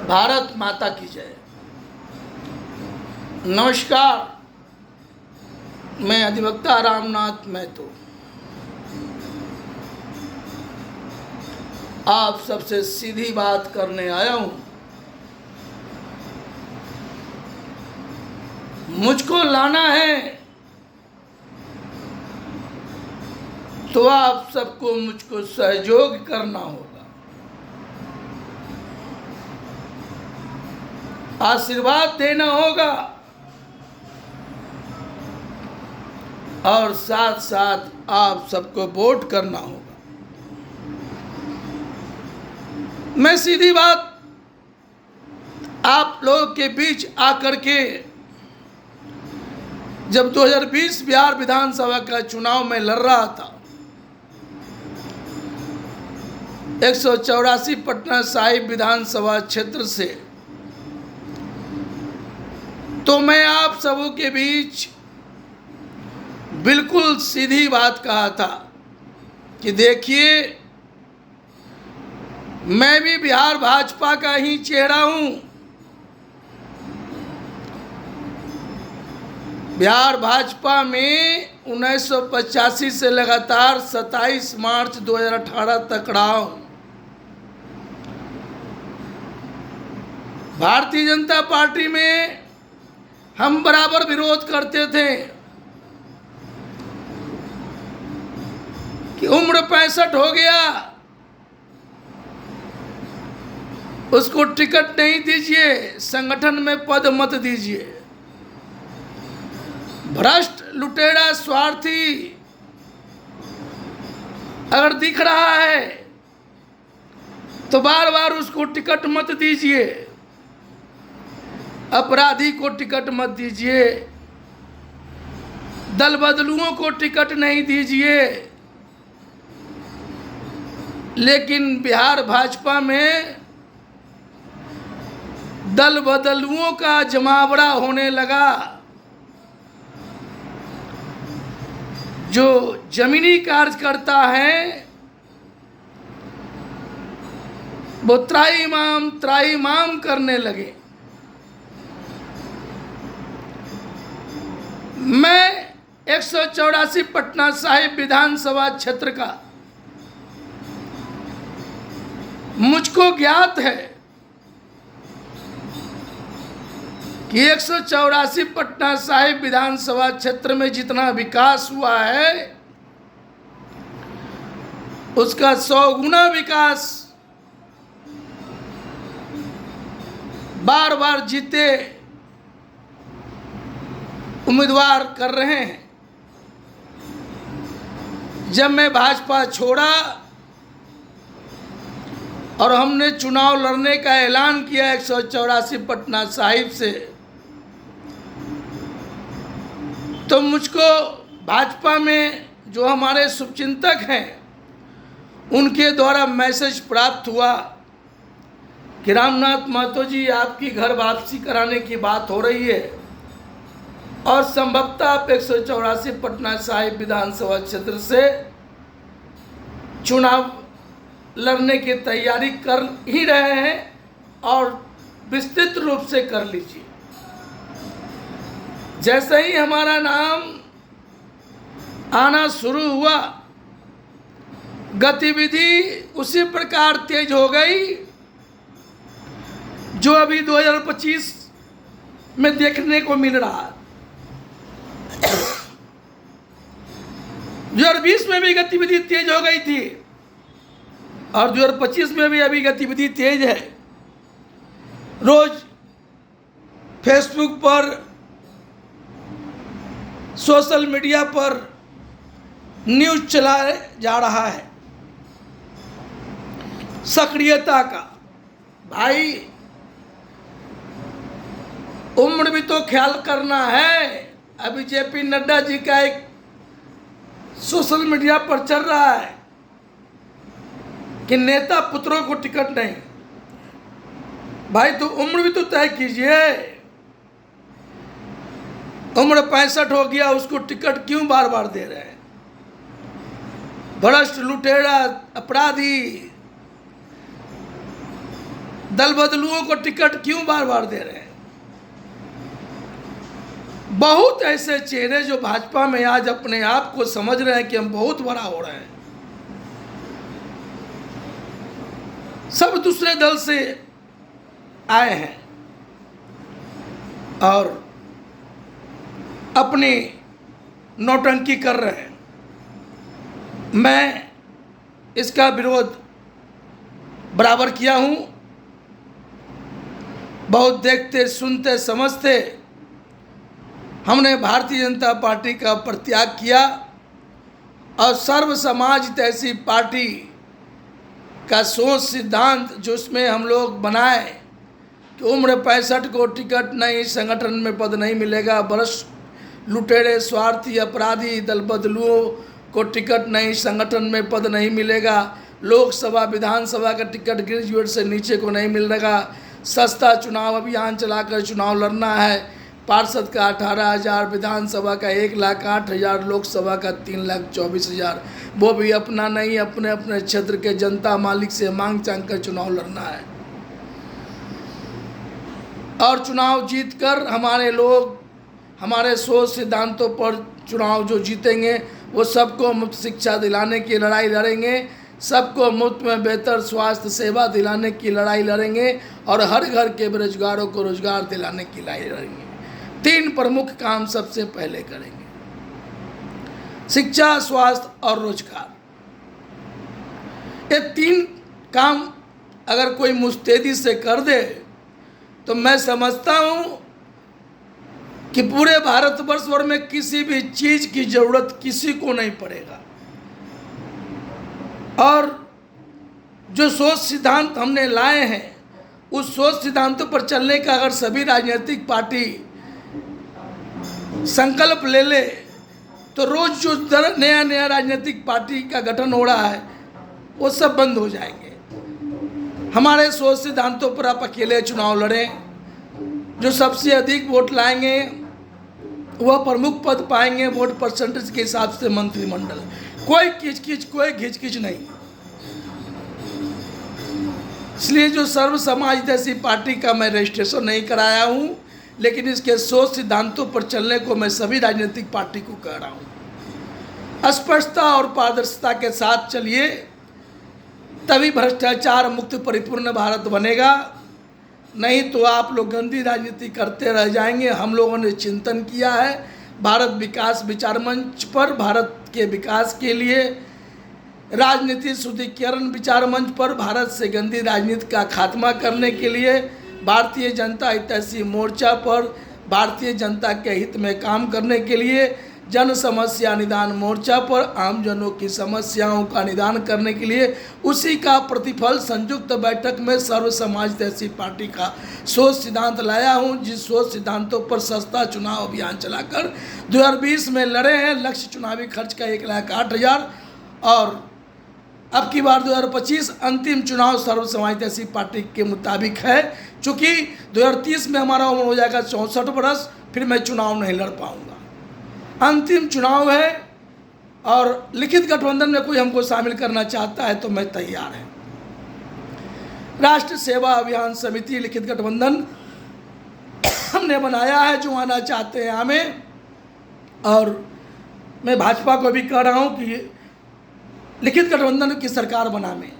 भारत माता की जय। नमस्कार, मैं अधिवक्ता रामनाथ महतो आप सबसे सीधी बात करने आया हूं। मुझको लाना है तो आप सबको मुझको सहयोग करना होगा, आशीर्वाद देना होगा और साथ साथ आप सबको वोट करना होगा। मैं सीधी बात आप लोगों के बीच आकर के जब 2020 बिहार विधानसभा का चुनाव में लड़ रहा था, 184 पटना साहिब विधानसभा क्षेत्र से, तो मैं आप सबों के बीच बिल्कुल सीधी बात कहा था कि देखिए, मैं भी बिहार भाजपा का ही चेहरा हूं। बिहार भाजपा में 1985 से लगातार 27 मार्च 2018 तक रहा हूं। भारतीय जनता पार्टी में हम बराबर विरोध करते थे कि उम्र 65 हो गया, उसको टिकट नहीं दीजिए, संगठन में पद मत दीजिए। भ्रष्ट, लुटेरा, स्वार्थी अगर दिख रहा है तो बार बार उसको टिकट मत दीजिए, अपराधी को टिकट मत दीजिए, दल बदलुओं को टिकट नहीं दीजिए। लेकिन बिहार भाजपा में दल बदलुओं का जमावड़ा होने लगा। जो जमीनी कार्यकर्ता हैं वो त्राईमाम करने लगे। मैं 184 पटना साहिब विधानसभा क्षेत्र का मुझको ज्ञात है कि 184 पटना साहिब विधानसभा क्षेत्र में जितना विकास हुआ है उसका 100 गुना विकास बार बार जीते उम्मीदवार कर रहे हैं। जब मैं भाजपा छोड़ा और हमने चुनाव लड़ने का ऐलान किया 184 पटना साहिब से, तो मुझको भाजपा में जो हमारे शुभचिंतक हैं उनके द्वारा मैसेज प्राप्त हुआ कि रामनाथ महतो जी, आपकी घर वापसी कराने की बात हो रही है और संभवतः आप 184 पटना साहिब विधानसभा क्षेत्र से चुनाव लड़ने की तैयारी कर ही रहे हैं और विस्तृत रूप से कर लीजिए। जैसे ही हमारा नाम आना शुरू हुआ, गतिविधि उसी प्रकार तेज हो गई जो अभी 2025 में देखने को मिल रहा है। 2020 में भी गतिविधि तेज हो गई थी और 2025 में भी अभी गतिविधि तेज है। रोज फेसबुक पर, सोशल मीडिया पर न्यूज़ चलाया जा रहा है सक्रियता का। भाई, उम्र भी तो ख्याल करना है। अभी जेपी नड्डा जी का एक सोशल मीडिया पर चल रहा है कि नेता पुत्रों को टिकट नहीं। भाई, तो उम्र भी तो तय कीजिए। उम्र 65 हो गया, उसको टिकट क्यों बार बार दे रहे हैं? भ्रष्ट, लुटेरा, अपराधी दल बदलुओं को टिकट क्यों बार बार दे रहे हैं? बहुत ऐसे चेहरे जो भाजपा में आज अपने आप को समझ रहे हैं कि हम बहुत बड़ा हो रहे हैं, सब दूसरे दल से आए हैं और अपनी नौटंकी कर रहे हैं। मैं इसका विरोध बराबर किया हूं। बहुत देखते सुनते समझते हमने भारतीय जनता पार्टी का परित्याग किया और सर्व समाज ऐसी पार्टी का सोच सिद्धांत जो उसमें हम लोग बनाए कि उम्र 65 को टिकट नहीं, संगठन में पद नहीं मिलेगा, भ्रष्ट लुटेरे स्वार्थी अपराधी दल बदलुओं को टिकट नहीं, संगठन में पद नहीं मिलेगा, लोकसभा विधानसभा का टिकट ग्रेजुएट से नीचे को नहीं मिलेगा, सस्ता चुनाव अभियान चलाकर चुनाव लड़ना है, पार्षद का 18,000, विधानसभा का 1,08,000, लोकसभा का 3,24,000, वो भी अपना नहीं, अपने अपने क्षेत्र के जनता मालिक से मांग चांग कर चुनाव लड़ना है। और चुनाव जीतकर हमारे लोग हमारे सोच सिद्धांतों पर चुनाव जो जीतेंगे वो सबको मुफ्त शिक्षा दिलाने की लड़ाई लड़ेंगे, सबको मुफ्त में बेहतर स्वास्थ्य सेवा दिलाने की लड़ाई लड़ेंगे और हर घर के बेरोजगारों को रोजगार दिलाने की लड़ाई लड़ेंगे। 3 प्रमुख काम सबसे पहले करेंगे, शिक्षा, स्वास्थ्य और रोजगार। ये 3 काम अगर कोई मुस्तैदी से कर दे तो मैं समझता हूँ कि पूरे भारतवर्ष भर में किसी भी चीज की जरूरत किसी को नहीं पड़ेगा। और जो सोच सिद्धांत हमने लाए हैं उस सोच सिद्धांतों पर चलने का अगर सभी राजनीतिक पार्टी संकल्प ले ले तो रोज जो नया नया राजनीतिक पार्टी का गठन हो रहा है वो सब बंद हो जाएंगे। हमारे सोच सिद्धांतों पर आप अकेले चुनाव लड़ें, जो सबसे अधिक वोट लाएंगे वह प्रमुख पद पाएंगे, वोट परसेंटेज के हिसाब से मंत्रिमंडल, कोई किचकिच कोई घिचकिच नहीं। इसलिए जो सर्व समाज जैसी पार्टी का मैं रजिस्ट्रेशन नहीं कराया हूं, लेकिन इसके सोच सिद्धांतों पर चलने को मैं सभी राजनीतिक पार्टी को कह रहा हूं। स्पष्टता और पारदर्शिता के साथ चलिए, तभी भ्रष्टाचार मुक्त परिपूर्ण भारत बनेगा, नहीं तो आप लोग गंदी राजनीति करते रह जाएंगे। हम लोगों ने चिंतन किया है भारत विकास विचार मंच पर, भारत के विकास के लिए राजनीति शुद्धिकरण विचार मंच पर, भारत से गंदी राजनीति का खात्मा करने के लिए भारतीय जनता हितैषी मोर्चा पर, भारतीय जनता के हित में काम करने के लिए जन समस्या निदान मोर्चा पर, आमजनों की समस्याओं का निदान करने के लिए उसी का प्रतिफल संयुक्त बैठक में सर्व समाज जैसी पार्टी का सोच सिद्धांत लाया हूं, जिस सोच सिद्धांतों पर सस्ता चुनाव अभियान चलाकर 2020 में लड़े हैं। लक्ष्य चुनावी खर्च का 1,08,000 और अब की बार 2025 अंतिम चुनाव सर्व समाज जैसी पार्टी के मुताबिक है। चूँकि 2030 में हमारा उम्र हो जाएगा 64 वर्ष, फिर मैं चुनाव नहीं लड़ पाऊँगा। अंतिम चुनाव है और लिखित गठबंधन में कोई हमको शामिल करना चाहता है तो मैं तैयार है। राष्ट्र सेवा अभियान समिति लिखित गठबंधन हमने बनाया है, जो आना चाहते हैं हमें। और मैं भाजपा को भी कह रहा हूं कि लिखित गठबंधन की सरकार बनावे।